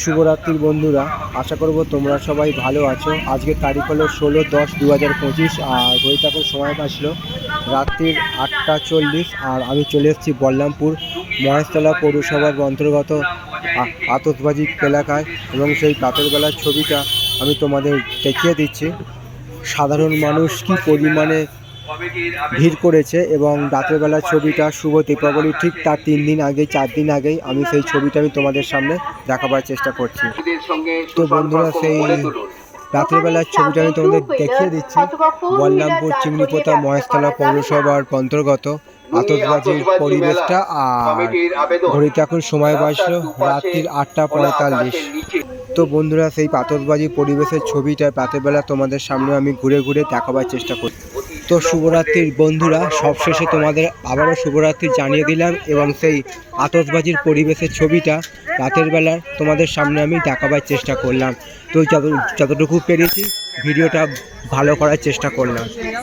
শুভরাত্রির বন্ধুরা, আশা করব তোমরা সবাই ভালো আছো। আজকের তারিখ হলো 16/10/2025 আর ঘড়িতে এখন সময় পাচ্ছিল রাত্রির 8:40। আর আমি চলে এসেছি বল্লামপুর মহেশতলা পৌরসভার অন্তর্গত আতশবাজি এলাকায় এবং সেই রাতের বেলার ছবিটা আমি তোমাদের দেখিয়ে দিচ্ছি। সাধারণ মানুষ কী পরিমাণে ভিড় করেছে এবং রাতের বেলার ছবিটা শুভ দীপাবলি ঠিক তার 3 দিন আগে 4 দিন আগেই আমি সেই ছবিটা আমি তোমাদের সামনে দেখাবার চেষ্টা করছি। তো বন্ধুরা, সেই রাতের বেলার ছবিটা আমি তোমাদের দেখিয়ে দিচ্ছি। বল্লামপুর চিংড়িপোতা মহেশতলা পৌরসভার অন্তর্গত আতশবাজির পরিবেশটা। আর ঘড়িতে এখন সময় বাজলো রাত্রির 8:45। তো বন্ধুরা, সেই আতশবাজির পরিবেশের ছবিটা রাতের বেলা তোমাদের সামনে আমি ঘুরে ঘুরে দেখাবার চেষ্টা করছি। তো শুভরাত্রির বন্ধুরা, সবশেষে তোমাদের আবারও শুভরাত্রি জানিয়ে দিলাম এবং সেই আতশবাজির পরিবেশের ছবিটা রাতের বেলার তোমাদের সামনে আমি দেখাবার চেষ্টা করলাম। তো যতটুকু পেরেছি ভিডিওটা ভালো করার চেষ্টা করলাম।